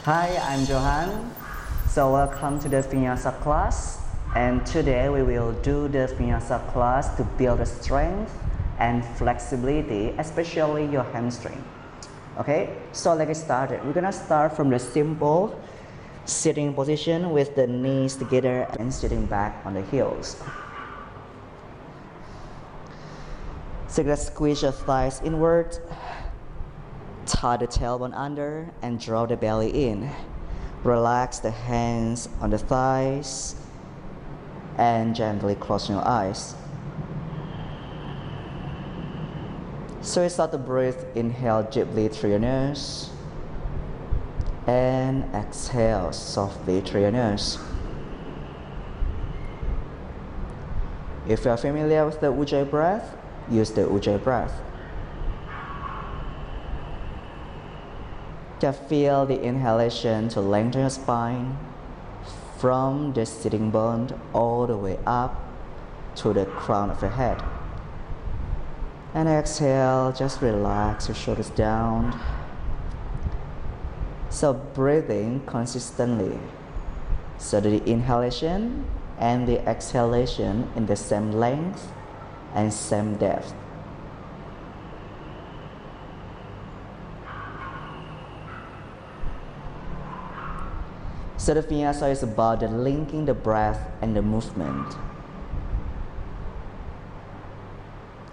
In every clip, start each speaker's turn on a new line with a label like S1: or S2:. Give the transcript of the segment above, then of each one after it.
S1: Hi, I'm Johan. So welcome to the Vinyasa class. And today we will do the Vinyasa class to build the strength and flexibility, especially your hamstring. Okay, so let's get started. We're gonna start from the simple sitting position with the knees together and sitting back on the heels. So you're gonna squeeze your thighs inward, tie the tailbone under and draw the belly in. Relax the hands on the thighs and gently close your eyes. So you start to breathe, inhale deeply through your nose and exhale softly through your nose. If you are familiar with the Ujjayi breath, use the Ujjayi breath. Just feel the inhalation to lengthen your spine from the sitting bone all the way up to the crown of your head. And exhale, just relax your shoulders down. So breathing consistently. So the inhalation and the exhalation in the same length and same depth. So the Vinyasa is about the linking the breath and the movement.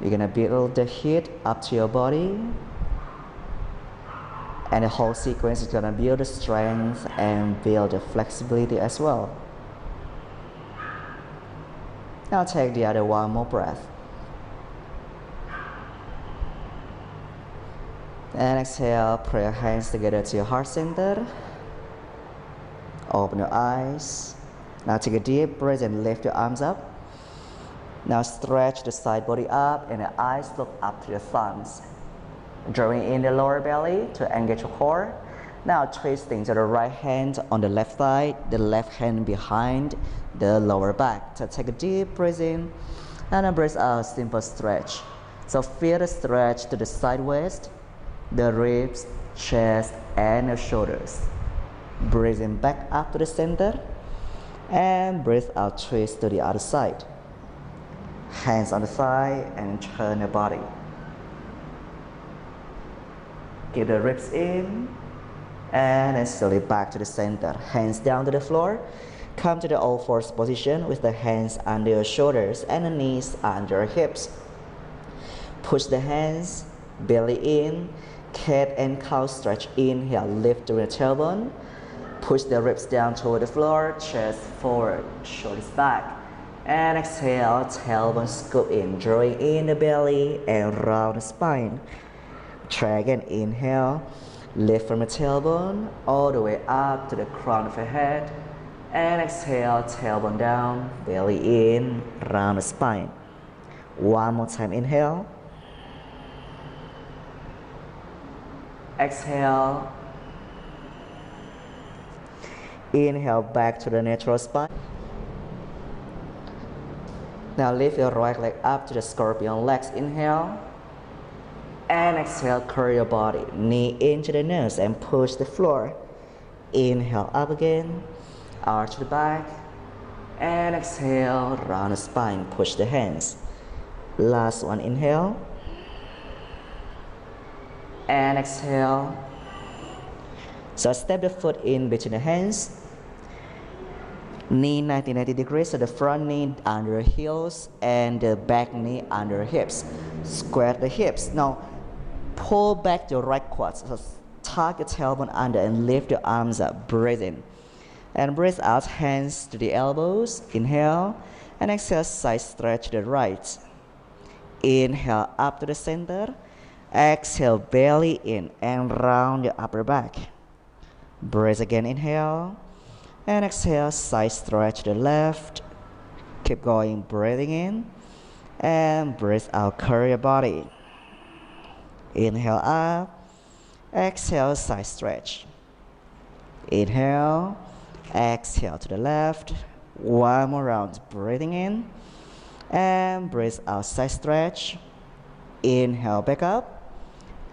S1: You're gonna build the heat up to your body, and the whole sequence is gonna build the strength and build the flexibility as well. Now take the other one more breath. And exhale, put your hands together to your heart center. Open your eyes. Now take a deep breath and lift your arms up. Now stretch the side body up and the eyes look up to your thumbs. Drawing in the lower belly to engage your core. Now twisting to the right hand on the left thigh, the left hand behind the lower back. So take a deep breath in and a breath out, simple stretch. So feel the stretch to the side waist, the ribs, chest and the shoulders. Breathing back up to the center and breathe out, twist to the other side. Hands on the thigh and turn the body. Keep the ribs in and then slowly back to the center. Hands down to the floor. Come to the all fours position with the hands under your shoulders and the knees under your hips. Push the hands, belly in, cat and cow stretch. Inhale, lift through the tailbone. Push the ribs down toward the floor, chest forward, shoulders back. And exhale, tailbone scoop in, drawing in the belly and round the spine. Try again, inhale, lift from the tailbone all the way up to the crown of your head. And exhale, tailbone down, belly in, round the spine. One more time, inhale. Exhale. Inhale back to the natural spine. Now lift your right leg up to the scorpion legs. Inhale. And exhale, curl your body. Knee into the nose and push the floor. Inhale up again. Arch the back. And exhale, round the spine. Push the hands. Last one, inhale. And exhale. So step the foot in between the hands. Knee 90 degrees, so the front knee under your heels and the back knee under your hips. Square the hips. Now pull back your right quad. So tuck your tailbone under and lift your arms up. Breathe in. And breathe out, hands to the elbows. Inhale. And exhale, side stretch to the right. Inhale up to the center. Exhale, belly in and round your upper back. Breathe again, inhale. And exhale, side stretch to the left. Keep going, breathing in. And breathe out, curl your body. Inhale up. Exhale, side stretch. Inhale. Exhale to the left. One more round, breathing in. And breathe out, side stretch. Inhale, back up.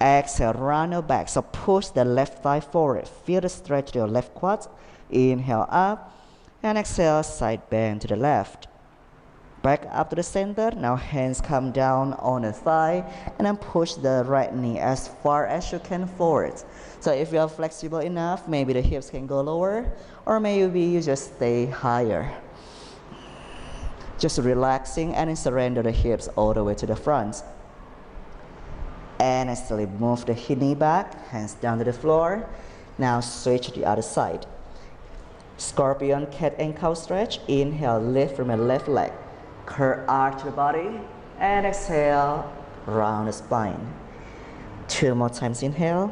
S1: Exhale, round your back. So push the left thigh forward. Feel the stretch to your left quad. Inhale up. And exhale, side bend to the left. Back up to the center. Now hands come down on the thigh. And then push the right knee as far as you can forward. So if you are flexible enough, maybe the hips can go lower. Or maybe you just stay higher. Just relaxing and surrender the hips all the way to the front. And slowly move the knee back, hands down to the floor. Now switch to the other side. Scorpion, cat and cow stretch. Inhale, lift from the left leg. Curl arch the body. And exhale, round the spine. 2 more times, inhale.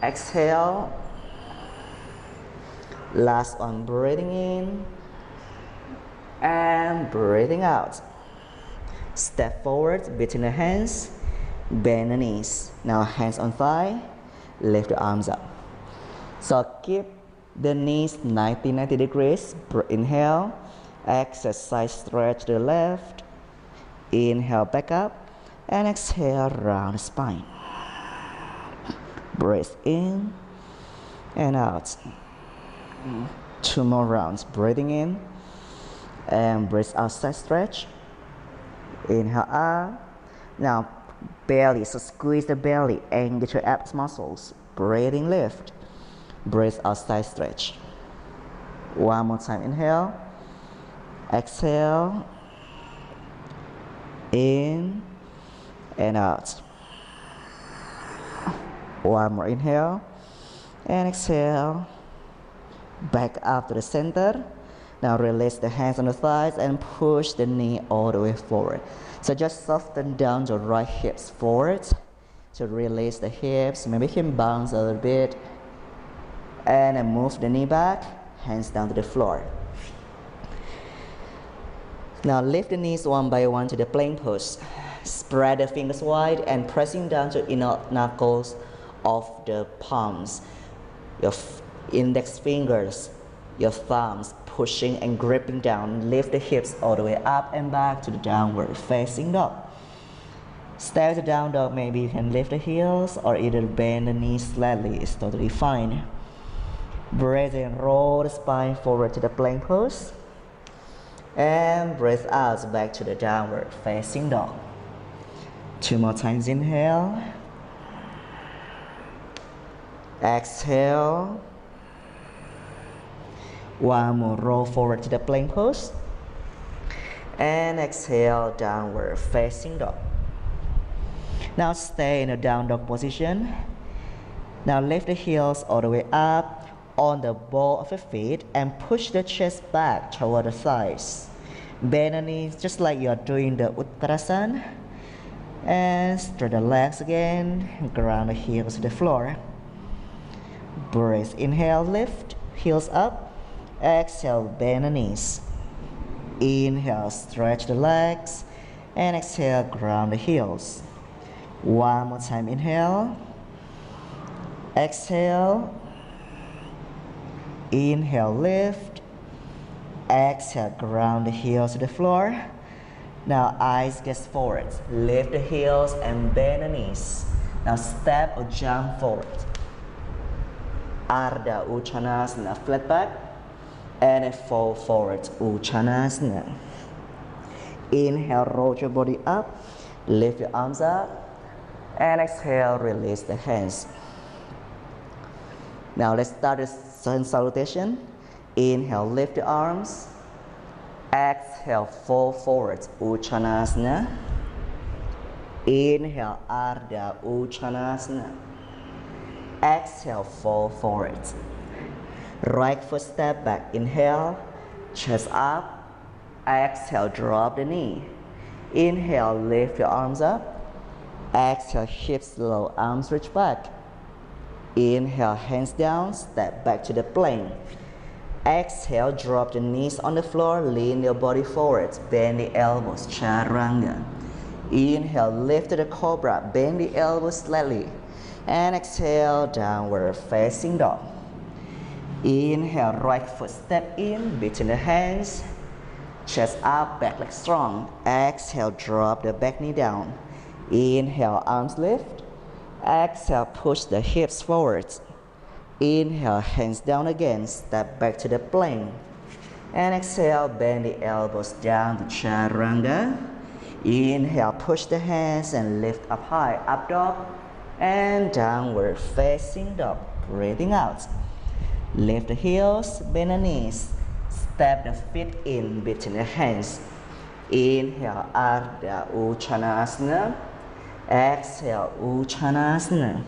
S1: Exhale. Last one, breathing in. And breathing out. Step forward between the hands, bend the knees. Now hands on thigh, lift the arms up. So keep the knees 90 degrees. Inhale, exercise stretch to the left. Inhale, back up, and exhale, round the spine. Breathe in and out. 2 more rounds. Breathing in and breathe out, side stretch. Inhale up. Now belly, so squeeze the belly, engage your abs muscles. Breathing, lift. Breathe out, side stretch. 1 more time, inhale. Exhale. In and out. 1 more inhale. And exhale. Back up to the center. Now release the hands on the thighs and push the knee all the way forward. So just soften down the right hips forward to release the hips. Maybe you can bounce a little bit. And then move the knee back, hands down to the floor. Now lift the knees one by one to the plank pose. Spread the fingers wide and pressing down to inner knuckles of the palms. Your index fingers, your thumbs pushing and gripping down. Lift the hips all the way up and back to the downward facing dog. Stay to down dog. Maybe you can lift the heels or either bend the knees slightly. It's totally fine. Breathe in, roll the spine forward to the plank pose. And breathe out back to the downward facing dog. 2 more times, inhale. Exhale. 1 more, roll forward to the plank pose. And exhale, downward facing dog. Now stay in a down dog position. Now lift the heels all the way up on the ball of the feet and push the chest back toward the thighs. Bend the knees just like you're doing the Uttanasana. And stretch the legs again. Ground the heels to the floor. Breathe. Inhale, lift, heels up. Exhale, bend the knees. Inhale, stretch the legs. And exhale, ground the heels. 1 more time, inhale. Exhale. Inhale, lift. Exhale, ground the heels to the floor. Now eyes get forward. Lift the heels and bend the knees. Now step or jump forward. Ardha Uttanasana, flat back. And fall forward, Uttanasana. Inhale, roll your body up. Lift your arms up. And exhale, release the hands. Now let's start the sun salutation. Inhale, lift the arms. Exhale, fall forward, Uttanasana. Inhale, Ardha Uttanasana. Exhale, fall forward. Right foot step back. Inhale, chest up. Exhale, drop the knee. Inhale, lift your arms up. Exhale, hips low, arms reach back. Inhale, hands down, step back to the plank. Exhale, drop the knees on the floor, lean your body forward, bend the elbows, chaturanga. Inhale, lift to the cobra, bend the elbows slightly. And exhale, downward facing dog. Inhale, right foot step in between the hands. Chest up, back leg strong. Exhale, drop the back knee down. Inhale, arms lift. Exhale, push the hips forwards. Inhale, hands down again, step back to the plank. And exhale, bend the elbows down to chaturanga. Inhale, push the hands and lift up high, up dog. And downward facing dog, breathing out. Lift the heels, bend the knees. Step the feet in between the hands. Inhale, Ardha Uttanasana. Exhale, Uttanasana.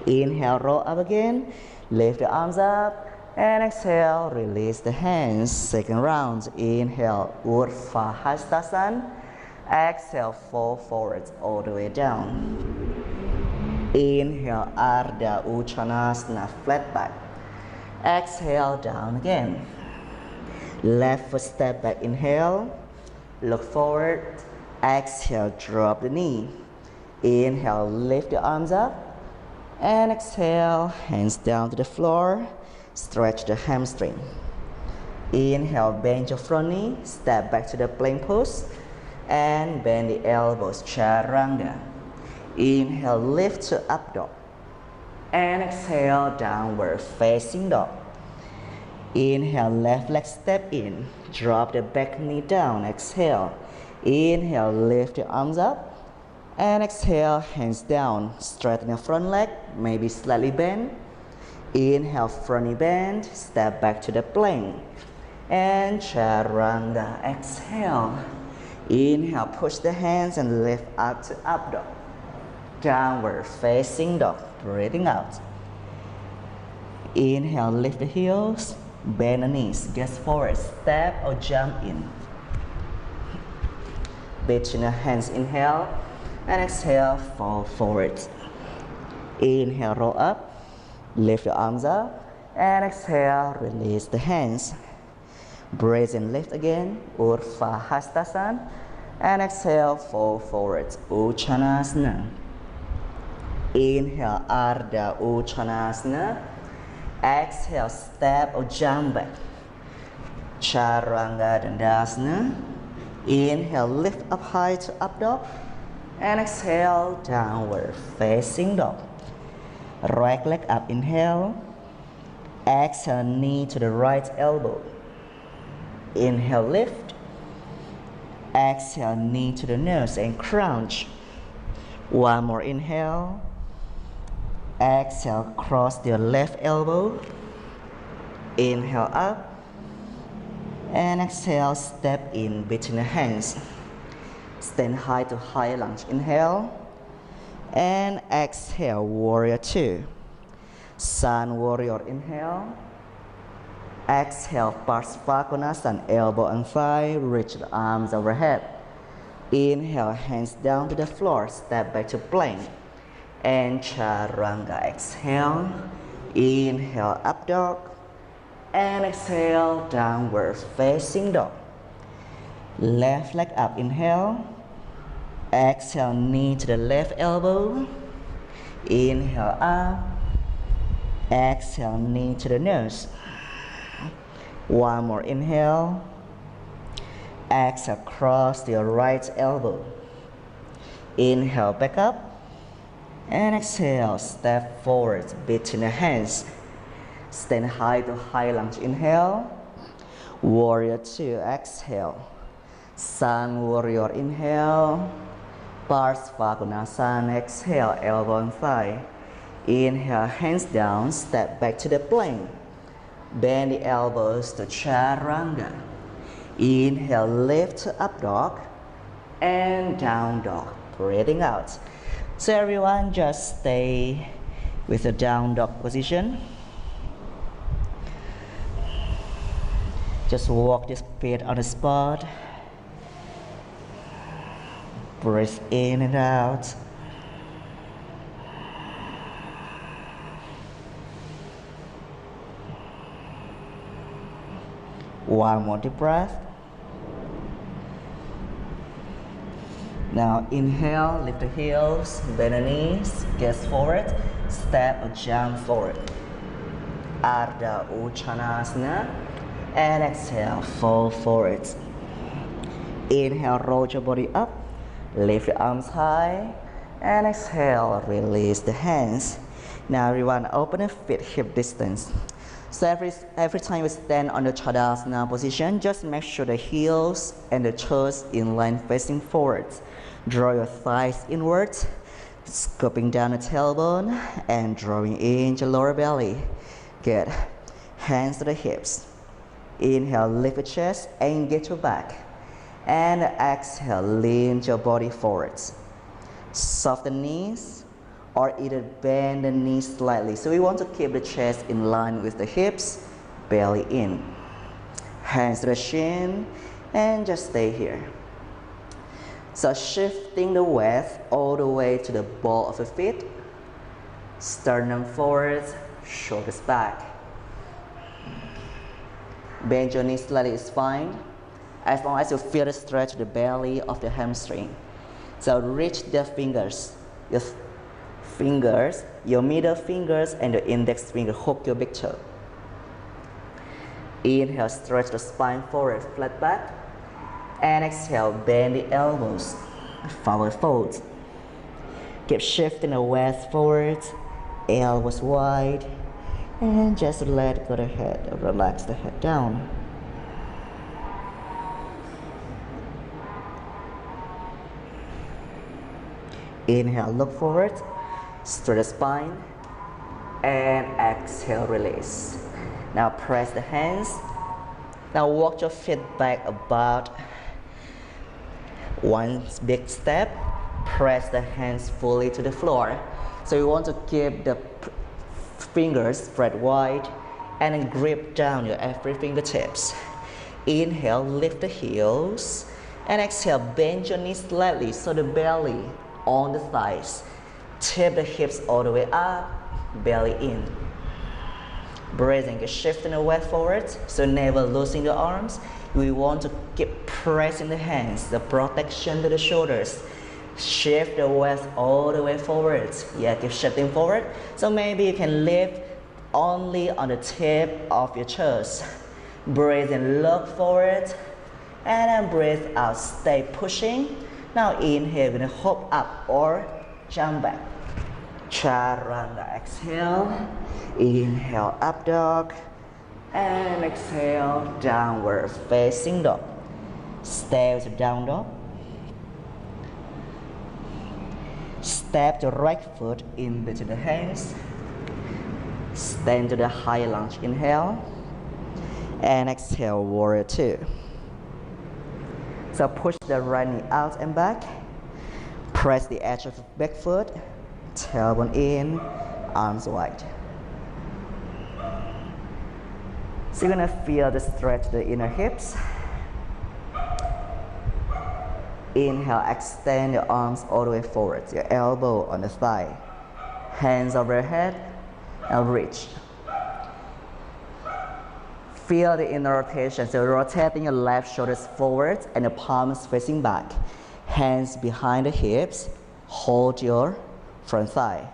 S1: Inhale, roll up again. Lift the arms up. And exhale, release the hands. Second round. Inhale, Urdhva Hastasana. Exhale, fall forward all the way down. Inhale, Ardha Uttanasana, flat back. Exhale, down again. Left foot step back, inhale. Look forward. Exhale, drop the knee. Inhale, lift the arms up. And exhale, hands down to the floor. Stretch the hamstring. Inhale, bend your front knee. Step back to the plank pose. And bend the elbows, chaturanga. Inhale, lift to up dog. And exhale, downward facing dog. Inhale, left leg step in. Drop the back knee down. Exhale. Inhale, lift your arms up. And exhale, hands down. Straighten your front leg, maybe slightly bend. Inhale, front knee bend. Step back to the plank. And chaturanga. Exhale. Inhale, push the hands and lift up to up dog. Downward facing dog, breathing out. Inhale, lift the heels, bend the knees, gaze forward, step or jump in. Between the hands, inhale, and exhale, fall forward. Inhale, roll up, lift your arms up, and exhale, release the hands. Breathe in, lift again, Urdhva Hastasana, and exhale, fall forward, Uttanasana. Inhale, Ardha Uttanasana. Exhale, step or jump back. Chaturanga Dandasana. Inhale, lift up high to up dog. And exhale, downward facing dog. Right leg up, inhale. Exhale, knee to the right elbow. Inhale, lift. Exhale, knee to the nose and crunch. One more inhale. Exhale, cross your left elbow. Inhale up. And exhale, step in between the hands. Stand high to high lunge. Inhale. And exhale, warrior two. Sun warrior, inhale. Exhale, Parsvakonasana, elbow and thigh, reach the arms overhead. Inhale, hands down to the floor, step back to plank. And chaturanga, exhale. Inhale, up dog. And exhale, downward facing dog. Left leg up, inhale. Exhale, knee to the left elbow. Inhale, up. Exhale, knee to the nose. One more inhale. Exhale, cross your right elbow. Inhale, back up. And exhale, step forward between the hands. Stand high to high lunge. Inhale. Warrior two, exhale. Sun warrior, inhale. Parsvakonasana, exhale, elbow and thigh. Inhale, hands down, step back to the plank. Bend the elbows to chaturanga. Inhale, lift to up dog. And down dog, breathing out. So everyone, just stay with the down dog position. Just walk this feet on the spot. Breathe in and out. One more deep breath. Now inhale, lift the heels, bend the knees, gaze forward, step or jump forward. Ardha Uttanasana. And exhale, fall forward. Inhale, roll your body up. Lift your arms high and exhale, release the hands. Now everyone open your feet hip distance. So every time you stand on the Tadasana position, just make sure the heels and the toes in line facing forwards. Draw your thighs inwards, scooping down the tailbone and drawing into lower belly. Good. Hands to the hips. Inhale, lift your chest, engage your back. And exhale, lean your body forwards. Soften knees or either bend the knees slightly. So we want to keep the chest in line with the hips, belly in. Hands to the shin and just stay here. So shifting the weight all the way to the ball of the feet. Sternum forwards, shoulders back. Bend your knees slightly is fine, as long as you feel the stretch of the belly of the hamstring. So reach the fingers, your middle fingers and the index finger hook your big toe. Inhale, stretch the spine forward, flat back. And exhale, bend the elbows, forward fold. Keep shifting the weight forward, elbows wide. And just let go the head, relax the head down. Inhale, look forward, straight the spine, and exhale, release. Now press the hands. Now walk your feet back about one big step. Press the hands fully to the floor. So you want to keep the fingers spread wide and then grip down your every fingertips. Inhale, lift the heels, and exhale, bend your knees slightly so the belly on the thighs. Tip the hips all the way up, belly in. Breathing, shifting the weight forward, so never losing the arms. We want to keep pressing the hands, the protection to the shoulders. Shift the weight all the way forward. Yeah, keep shifting forward. So maybe you can lift only on the tip of your toes. Breathe in, look forward, and then breathe out. Stay pushing. Now inhale, we're gonna hop up or jump back. Chaturanga, exhale. Inhale, up dog. And exhale, downward facing dog. Stay with the down dog. Step the right foot in between the hands. Stand to the high lunge, inhale. And exhale, warrior two. So push the right knee out and back. Press the edge of the back foot. Tailbone in, arms wide. So you're gonna feel the stretch of the inner hips. Inhale, extend your arms all the way forward. Your elbow on the thigh. Hands overhead and reach. Feel the inner rotation. So rotating your left shoulders forward and the palms facing back. Hands behind the hips. Hold your front thigh.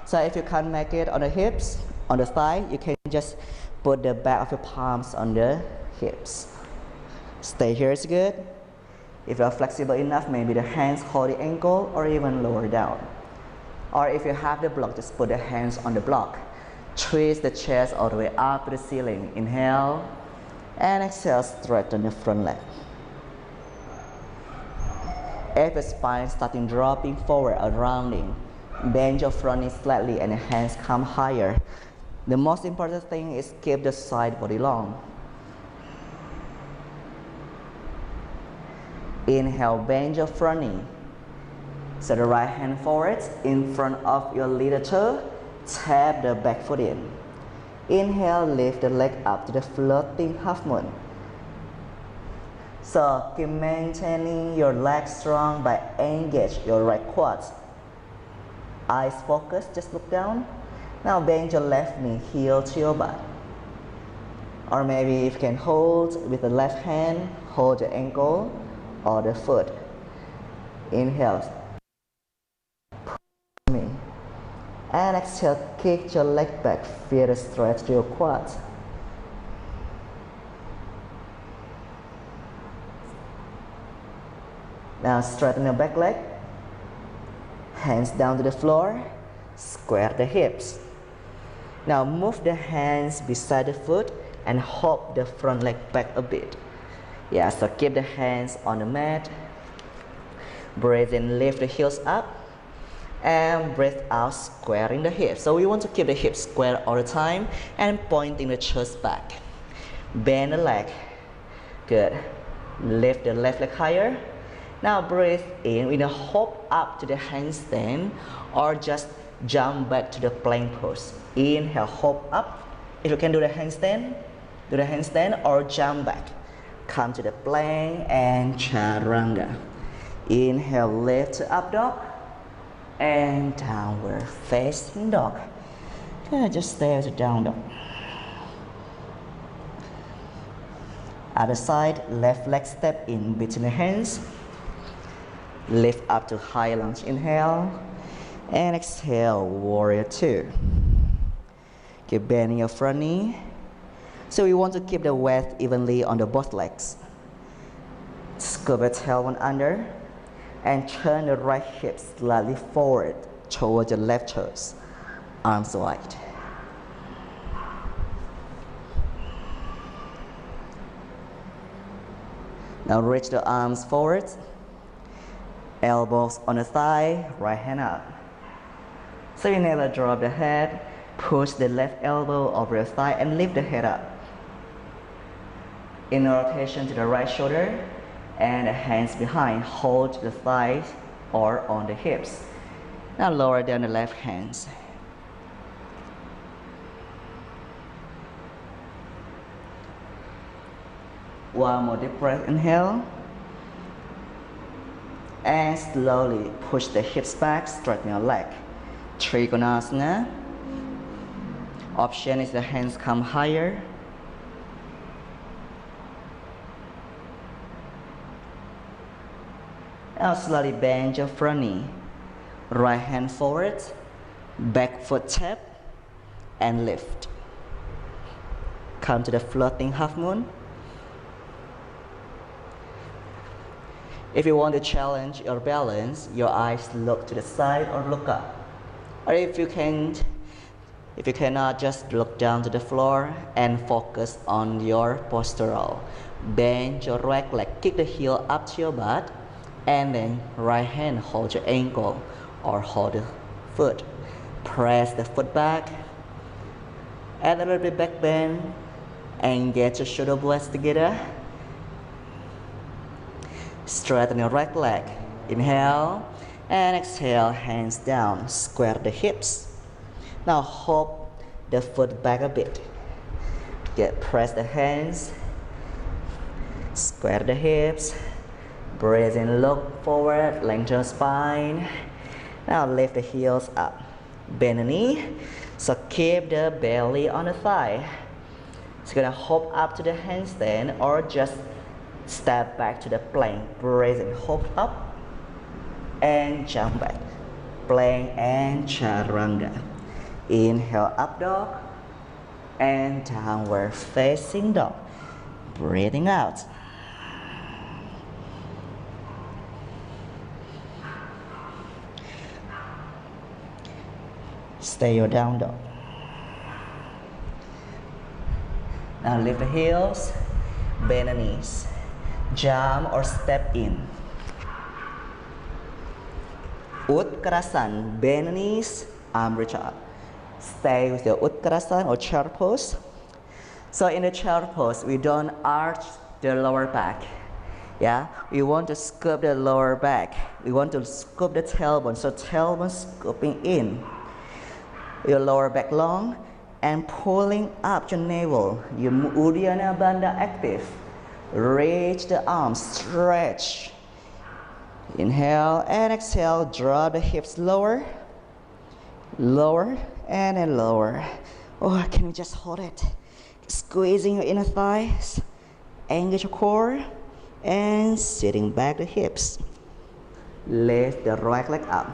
S1: So if you can't make it on the hips, on the thigh, you can just put the back of your palms on the hips. Stay here is good. If you're flexible enough, maybe the hands hold the ankle or even lower down. Or if you have the block, just put the hands on the block. Twist the chest all the way up to the ceiling. Inhale and exhale, straighten the front leg. If your spine starting dropping forward or rounding, bend your front knee slightly and the hands come higher. The most important thing is keep the side body long. Inhale, bend your front knee. So the right hand forward in front of your little toe. Tap the back foot in. Inhale, lift the leg up to the floating half moon. So keep maintaining your legs strong by engage your right quads. Eyes focused, just look down. Now bend your left knee, heel to your butt. Or maybe if you can hold with the left hand, hold the ankle or the foot. Inhale. And exhale, kick your leg back, feel the stretch to your quads. Now straighten the back leg. Hands down to the floor. Square the hips. Now move the hands beside the foot and hop the front leg back a bit. Yeah, so keep the hands on the mat. Breathe in, lift the heels up. And breathe out, squaring the hips. So we want to keep the hips square all the time and pointing the chest back. Bend the leg. Good. Lift the left leg higher. Now breathe in. We're going to hop up to the handstand or just jump back to the plank pose. Inhale, hop up. If you can do the handstand or jump back. Come to the plank and chaturanga. Inhale, lift to up dog and downward facing dog. Okay, just stay as a down dog. Other side, left leg step in between the hands. Lift up to high lunge, inhale. And exhale, warrior two. Keep bending your front knee. So we want to keep the weight evenly on the both legs. Scoop the tailbone under. And turn the right hip slightly forward towards the left toes. Arms wide. Now reach the arms forward. Elbows on the thigh, right hand up. So you never drop the head. Push the left elbow over your thigh and lift the head up. In rotation to the right shoulder. And the hands behind, hold the thighs or on the hips. Now lower down the left hands. One more deep breath, inhale. And slowly push the hips back, straighten your leg. Trikonasana. Option is the hands come higher. Now slowly bend your front knee. Right hand forward, back foot tap, and lift. Come to the floating half moon. If you want to challenge your balance, your eyes look to the side or look up. Or if you cannot, just look down to the floor and focus on your postural. Bend your right leg, kick the heel up to your butt. And then right hand hold your ankle or hold the foot. Press the foot back. Add a little bit back bend and get your shoulder blades together. Straighten your right leg. Inhale and exhale, hands down. Square the hips. Now hop the foot back a bit. Press the hands. Square the hips. Breathe in, look forward, lengthen spine. Now lift the heels up. Bend the knee. So keep the belly on the thigh. So you're gonna hop up to the handstand or just step back to the plank. Breathe in, hop up and jump back. Plank and chaturanga. Inhale, up dog and downward facing dog. Breathing out. Stay your down dog. Now lift the heels, bend the knees, jump or step in. Utkarasana, bend the knees, arm reach up. Stay with your Utkarasana or chair pose. So in the chair pose, we don't arch the lower back. Yeah, we want to scoop the lower back. We want to scoop the tailbone, so tailbone scooping in. Your lower back long and pulling up your navel. Your Uddiyana Bandha active. Reach the arms, stretch. Inhale and exhale, drop the hips lower. Lower and then lower. Oh, can you just hold it? Squeezing your inner thighs. Engage your core. And sitting back the hips. Lift the right leg up.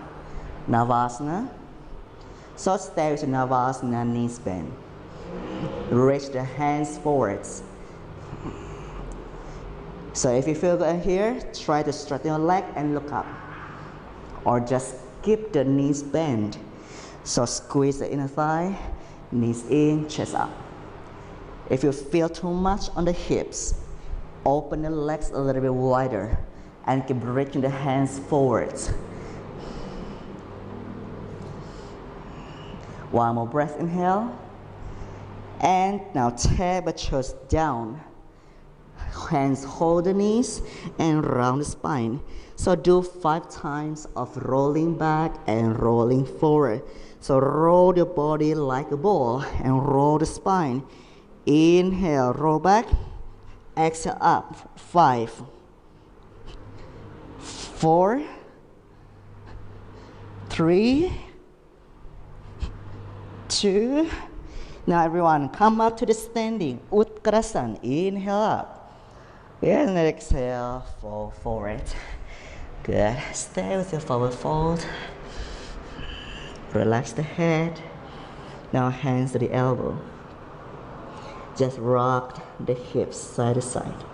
S1: Navasana. So stay with Navasana, knees bend. Reach the hands forwards. So if you feel good here, try to straighten your leg and look up. Or just keep the knees bent. So squeeze the inner thigh, knees in, chest up. If you feel too much on the hips, open the legs a little bit wider and keep reaching the hands forwards. One more breath, inhale. And now tap the chest down. Hands hold the knees and round the spine. So do 5 times of rolling back and rolling forward. So roll your body like a ball and roll the spine. Inhale, roll back. Exhale up. 5, 4, 3, 2. Now everyone, come up to the standing Utkarasana. Inhale up. And exhale, fall forward. Good. Stay with your forward fold. Relax the head. Now hands to the elbow. Just rock the hips side to side.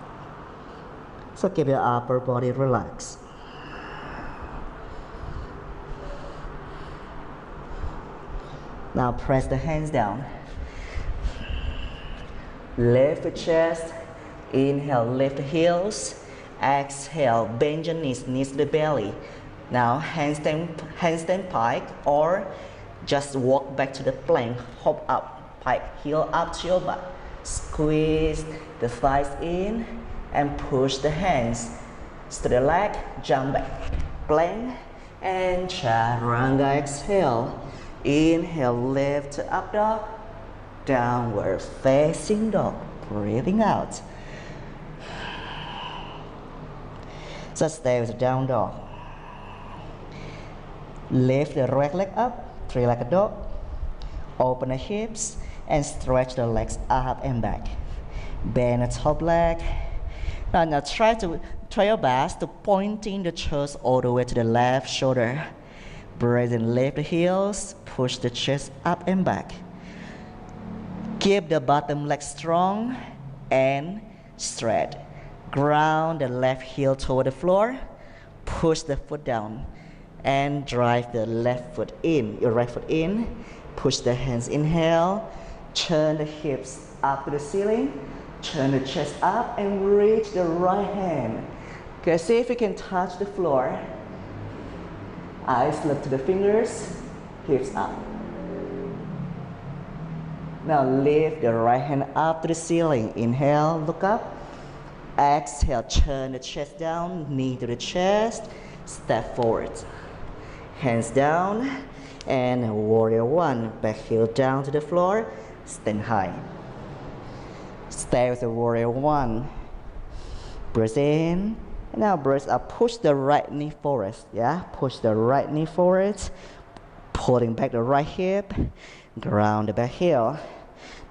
S1: So keep your upper body relaxed. Now press the hands down. Lift the chest. Inhale, lift the heels. Exhale, bend your knees, knees to the belly. Now handstand pike, or just walk back to the plank, hop up, pike, heel up to your butt. Squeeze the thighs in and push the hands to the leg, jump back, plank, and chaturanga. Exhale. Inhale, lift to up dog, downward facing dog, breathing out. So stay with the down dog. Lift the right leg up, 3 like a dog. Open the hips and stretch the legs up and back. Bend the top leg. Now try your best to pointing the chest all the way to the left shoulder. Breathe in, lift the heels, push the chest up and back. Keep the bottom leg strong and straight. Ground the left heel toward the floor. Push the foot down and drive the left foot in, your right foot in. Push the hands, inhale. Turn the hips up to the ceiling. Turn the chest up and reach the right hand. Okay, see if you can touch the floor. Eyes look to the fingers, hips up. Now lift the right hand up to the ceiling. Inhale, look up. Exhale, turn the chest down, knee to the chest, step forward. Hands down, and warrior 1. Back heel down to the floor, stand high. Stay with the warrior 1. Breathe in, and now breathe up. Push the right knee forward, yeah? Push the right knee forward, pulling back the right hip, ground the back heel.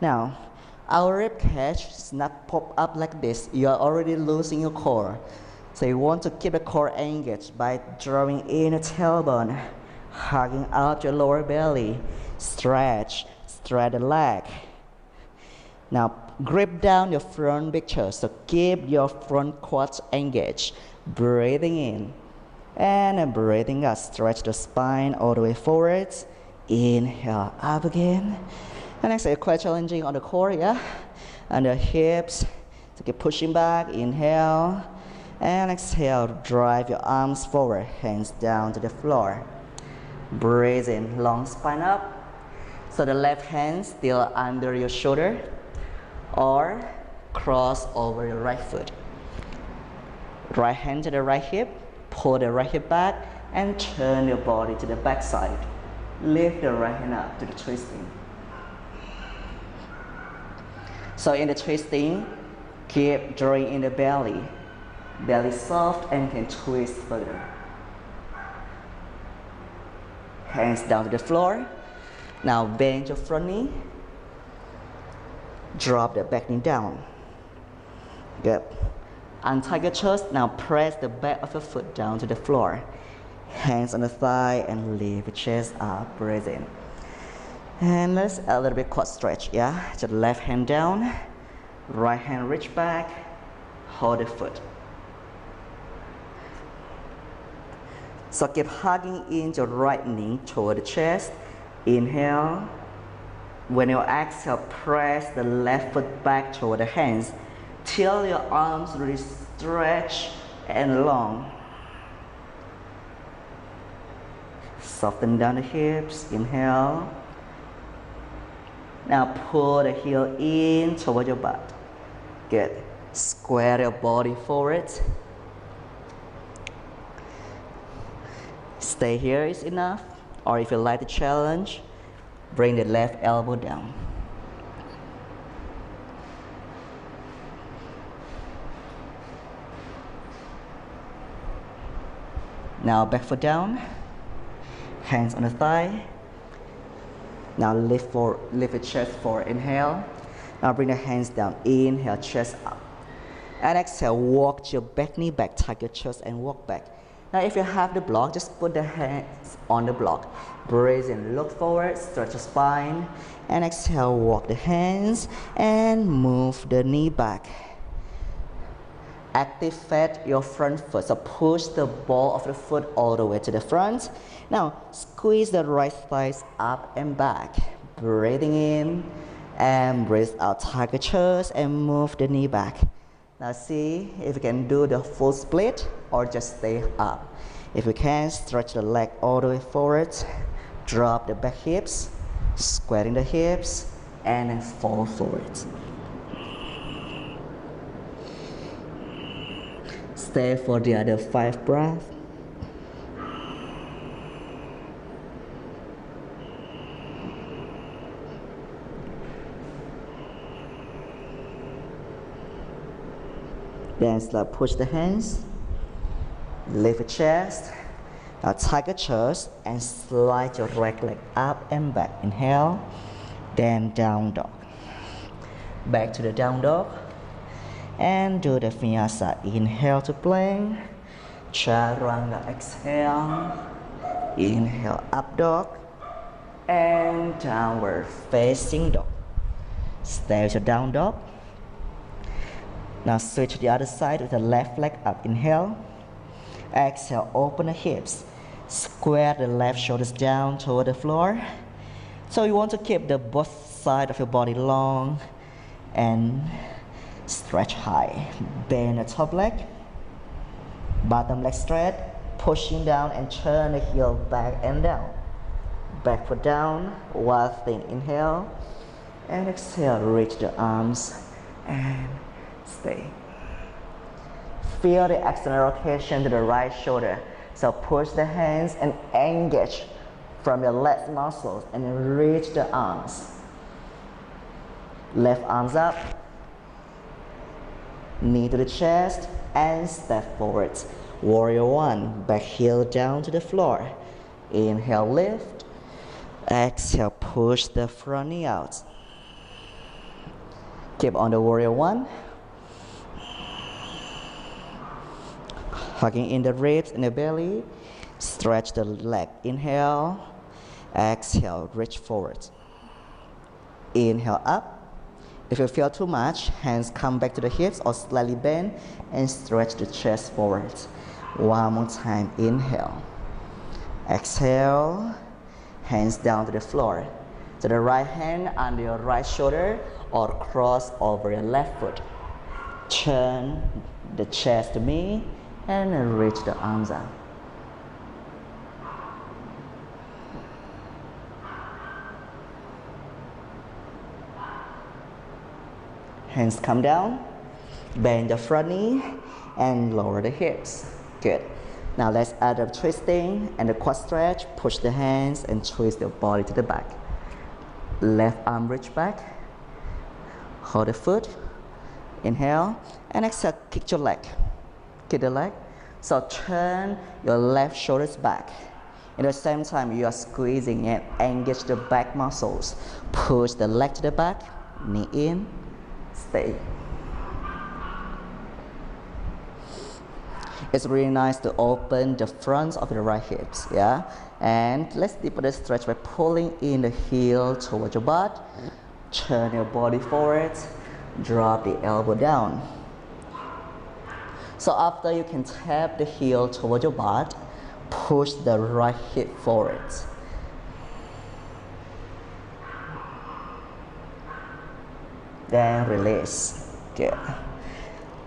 S1: Now, our rib cage is not pop up like this. You are already losing your core. So you want to keep the core engaged by drawing in the tailbone, hugging out your lower belly, stretch the leg. Now grip down your front big toe, so keep your front quads engaged. Breathing in and breathing out. Stretch the spine all the way forwards. Inhale, up again. And exhale, quite challenging on the core, yeah? And the hips, so keep pushing back. Inhale. And exhale, drive your arms forward, hands down to the floor. Breathe in, long spine up. So the left hand still under your shoulder, or cross over your right foot. Right hand to the right hip, pull the right hip back, and turn your body to the back side. Lift the right hand up to the twisting. So in the twisting, keep drawing in the belly. Belly soft and can twist further. Hands down to the floor. Now bend your front knee. Drop the back knee down. Good. Untie your chest. Now press the back of your foot down to the floor. Hands on the thigh and lift the chest up. Breathe in. And let's add a little bit quad stretch, yeah? Just left hand down. Right hand reach back. Hold the foot. So keep hugging in your right knee toward the chest. Inhale. When you exhale, press the left foot back toward the hands till your arms really stretch and long. Soften down the hips. Inhale. Now pull the heel in toward your butt. Good. Square your body forward. Stay here is enough. Or if you like the challenge, bring the left elbow down. Now back foot down. Hands on the thigh. Now lift your chest forward. Inhale. Now bring the hands down. Inhale, chest up. And exhale, walk your back knee back, tuck your chest and walk back. Now if you have the block, just put the hands on the block. Breathe in, look forward, stretch your spine. And exhale, walk the hands and move the knee back. Activate your front foot. So push the ball of the foot all the way to the front. Now squeeze the right thighs up and back. Breathing in and breathe out. Tuck your chest and move the knee back. Now see if you can do the full split or just stay up. If you can, stretch the leg all the way forward. Drop the back hips, squaring the hips, and then fall forward. Stay for the other 5 breaths. Then slowly push the hands, lift your chest. Now tuck your chest and slide your right leg up and back. Inhale, then down dog. Back to the down dog. And do the Vinyasa. Inhale to plank. Chaturanga. Exhale. Inhale, up dog. And downward facing dog. Stay with your down dog. Now switch to the other side with the left leg up. Inhale. Exhale, open the hips. Square the left shoulders down toward the floor. So you want to keep the both sides of your body long and stretch high. Bend the top leg. Bottom leg straight. Pushing down and turn the heel back and down. Back foot down while thin. Inhale. And exhale, reach the arms and stay. Feel the external rotation to the right shoulder. So push the hands and engage from your leg muscles and then reach the arms. Left arms up. Knee to the chest and step forward. Warrior 1. Back heel down to the floor. Inhale, lift. Exhale, push the front knee out. Keep on the Warrior 1. Hugging in the ribs and the belly. Stretch the leg. Inhale. Exhale, reach forward. Inhale, up. If you feel too much, hands come back to the hips or slightly bend and stretch the chest forward. One more time. Inhale. Exhale. Hands down to the floor. So the right hand under your right shoulder or cross over your left foot. Turn the chest to me and then reach the arms up. Hands come down, bend the front knee and lower the hips. Good. Now let's add up twisting and the quad stretch. Push the hands and twist the body to the back. Left arm reach back. Hold the foot. Inhale and exhale, kick your leg. Kick the leg. So turn your left shoulders back. At the same time, you are squeezing and engage the back muscles. Push the leg to the back, knee in, stay. It's really nice to open the front of the right hips, yeah? And let's deepen the stretch by pulling in the heel towards your butt. Turn your body forward, drop the elbow down. So after you can tap the heel towards your butt, Push the right hip forward. Then release. Good.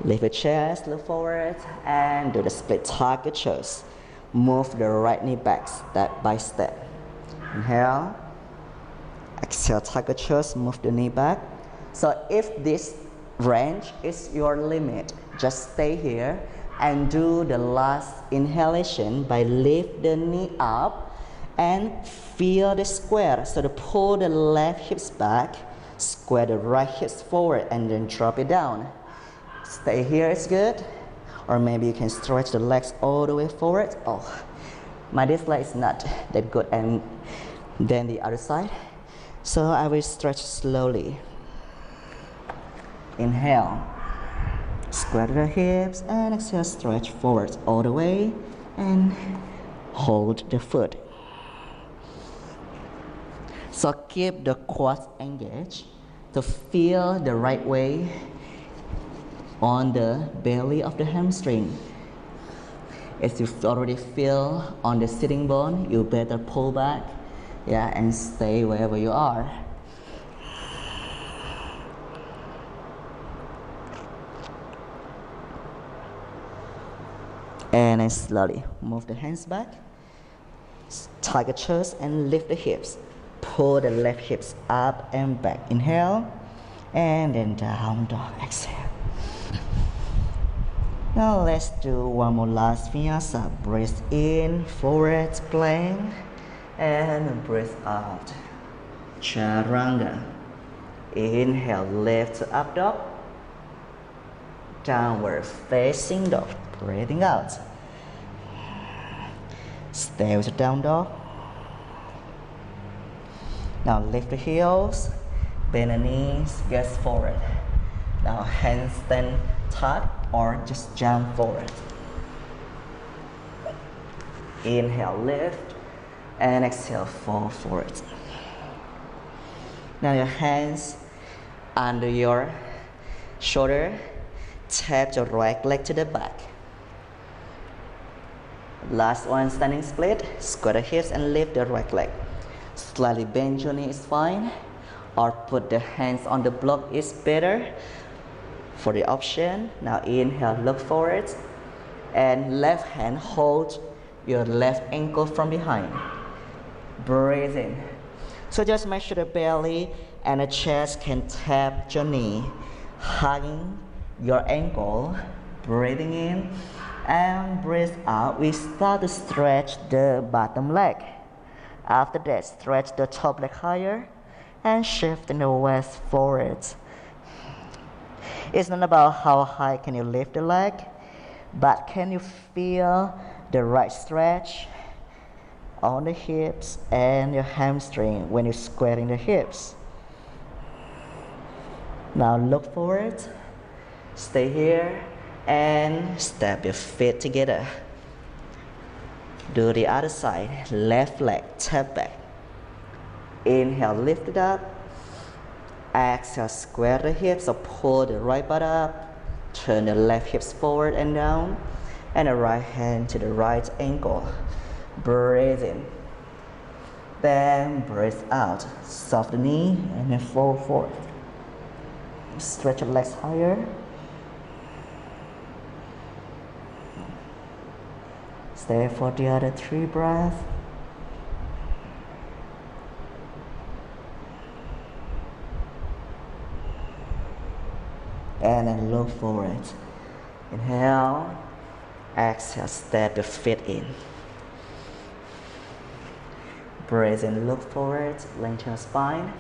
S1: Lift the chest, look forward, and do the split target chest. Move the right knee back step by step. Inhale. Exhale, target chest, move the knee back. So if this range is your limit, just stay here and do the last inhalation by lift the knee up and feel the square. So to pull the left hips back, square the right hips forward, and then drop it down. Stay here is good. Or maybe you can stretch the legs all the way forward. Oh, my this leg is not that good, and then the other side. So I will stretch slowly. Inhale, square the hips, and exhale, stretch forward all the way, and hold the foot. So keep the quads engaged to feel the right way on the belly of the hamstring. If you already feel on the sitting bone, you better pull back, and stay wherever you are. And then slowly move the hands back, tiger chest, and lift the hips. Pull the left hips up and back. Inhale, and then down dog. Exhale. Now let's do one more last vinyasa. Breathe in, forward plank, and breathe out. Chaturanga. Inhale, lift to up dog. Downward facing dog. Breathing out. Stay with the down dog. Now lift the heels, bend the knees, gaze forward. Now handstand tuck or just jump forward. Inhale, lift, and exhale, fall forward. Now your hands under your shoulder, tap your right leg to the back. Last one, standing split. Square the hips and lift the right leg. Slightly bend your knee is fine, or put the hands on the block is better for the option. Now inhale, look forward, and left hand hold your left ankle from behind. Breathe in. So just make sure the belly and the chest can tap your knee, hugging your ankle. Breathing in and breathe out. We start to stretch the bottom leg. After that, stretch the top leg higher and shift the waist forward. It's not about how high can you lift the leg, but can you feel the right stretch on the hips and your hamstring when you're squaring the hips. Now look forward, stay here, and step your feet together. Do the other side, left leg, tap back. Inhale, lift it up. Exhale, square the hips or pull the right butt up. Turn the left hips forward and down, and the right hand to the right ankle. Breathe in. Then breathe out. Soft the knee and then fall forward. Stretch your legs higher. Stay for the other 3 breaths. And then look forward. Inhale. Exhale, step your feet in. Breathe in, look forward, lengthen your spine.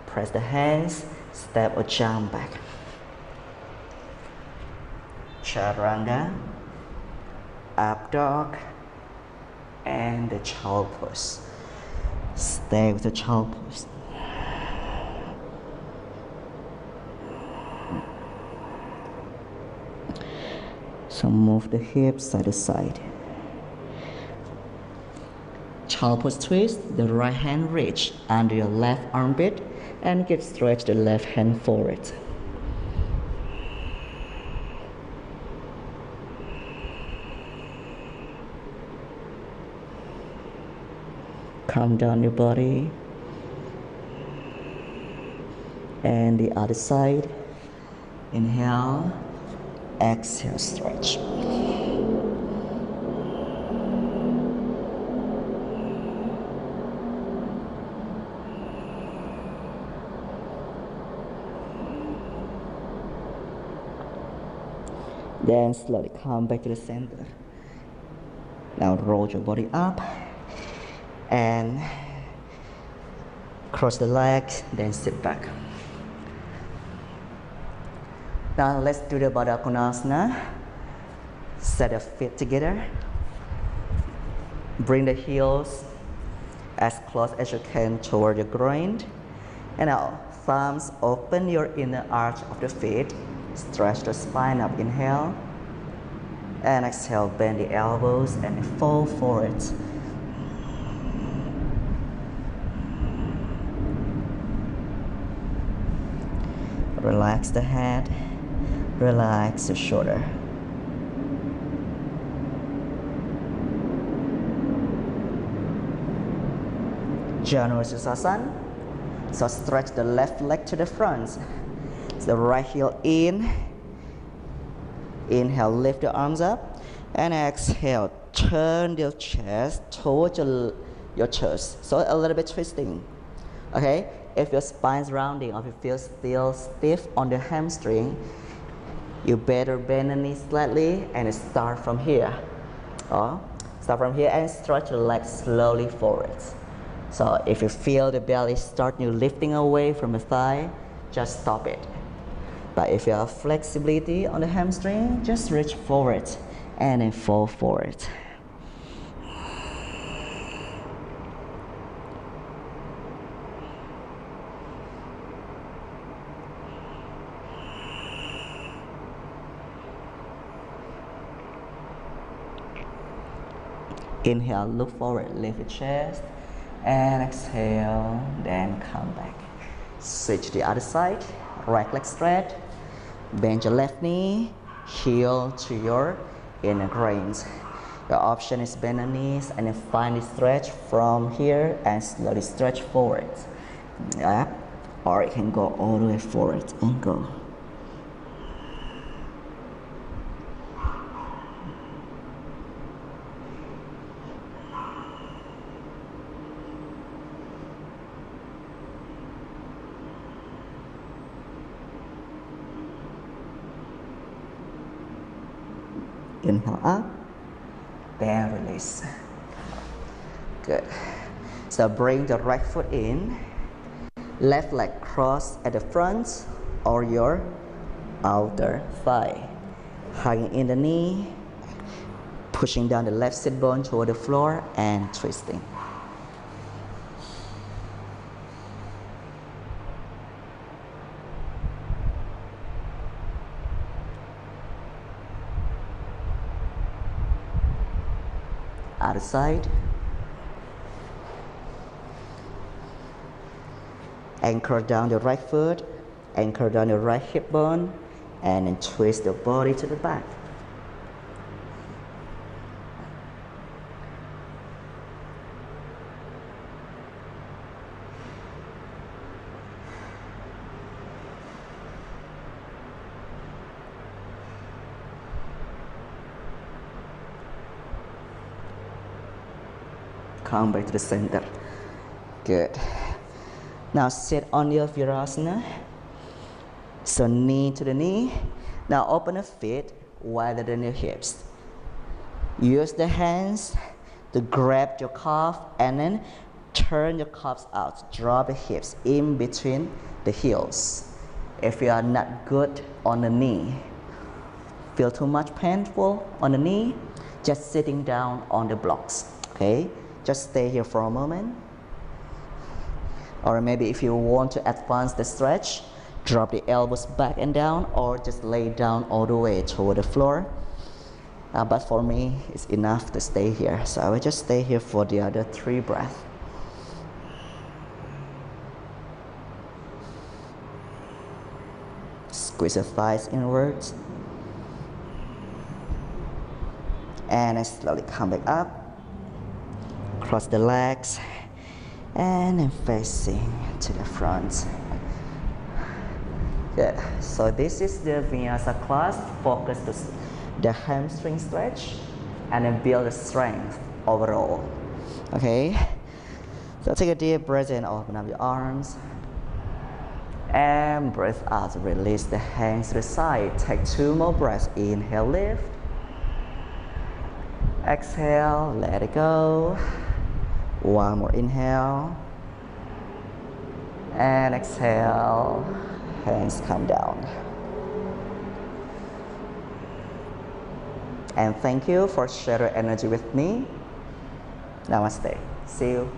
S1: Press the hands, step or jump back. Chaturanga, up dog, and the child pose. Stay with the child pose. So move the hips side to side. Child pose twist, the right hand reach under your left armpit and get stretch the left hand forward. Calm down your body. And the other side. Inhale, exhale, stretch. Then slowly come back to the center. Now roll your body up and cross the legs, then sit back. Now let's do the Baddha Konasana. Set your feet together. Bring the heels as close as you can toward your groin. And now thumbs open your inner arch of the feet. Stretch the spine up, inhale. And exhale, bend the elbows and fall forward. Relax the head, relax the shoulder. General Sushasana. So stretch the left leg to the front. The right heel in. Inhale, lift your arms up. And exhale, turn your chest towards your chest. So a little bit twisting. Okay? If your spine's rounding or if you feel still stiff on the hamstring, you better bend the knee slightly and start from here. Start from here and stretch your legs slowly forward. So if you feel the belly starting lifting away from the thigh, just stop it. But if you have flexibility on the hamstring, just reach forward and then fall forward. Inhale, look forward, lift your chest, and exhale, then come back. Switch to the other side, right leg straight, bend your left knee, heel to your inner groins. Your option is bend the knees and then find the stretch from here and slowly stretch forward. Yeah? Or it can go all the way forward and go. Inhale up, then release. Good. So bring the right foot in, left leg cross at the front or your outer thigh. Hugging in the knee, pushing down the left sit bone toward the floor and twisting. Other side. Anchor down the right foot, anchor down the right hip bone, and then twist the body to the back. Come back to the center. Good. Now sit on your Virasana. So knee to the knee. Now open the feet wider than your hips. Use the hands to grab your calf and then turn your calves out. Draw the hips in between the heels. If you are not good on the knee, feel too much painful on the knee, just sitting down on the blocks. Okay? Just stay here for a moment. Or maybe if you want to advance the stretch, drop the elbows back and down or just lay down all the way toward the floor. But for me, it's enough to stay here. So I will just stay here for the other 3 breaths. Squeeze the thighs inwards. And I slowly come back up. Cross the legs And I'm facing to the front. Good. So this is the Vinyasa class. Focus to the hamstring stretch and then build the strength overall. Okay. So take a deep breath in, open up your arms. And breathe out, release the hands to the side. Take 2 more breaths. Inhale, lift. Exhale, let it go. 1 more inhale. And exhale, hands come down. And thank you for sharing energy with me. Namaste. See you.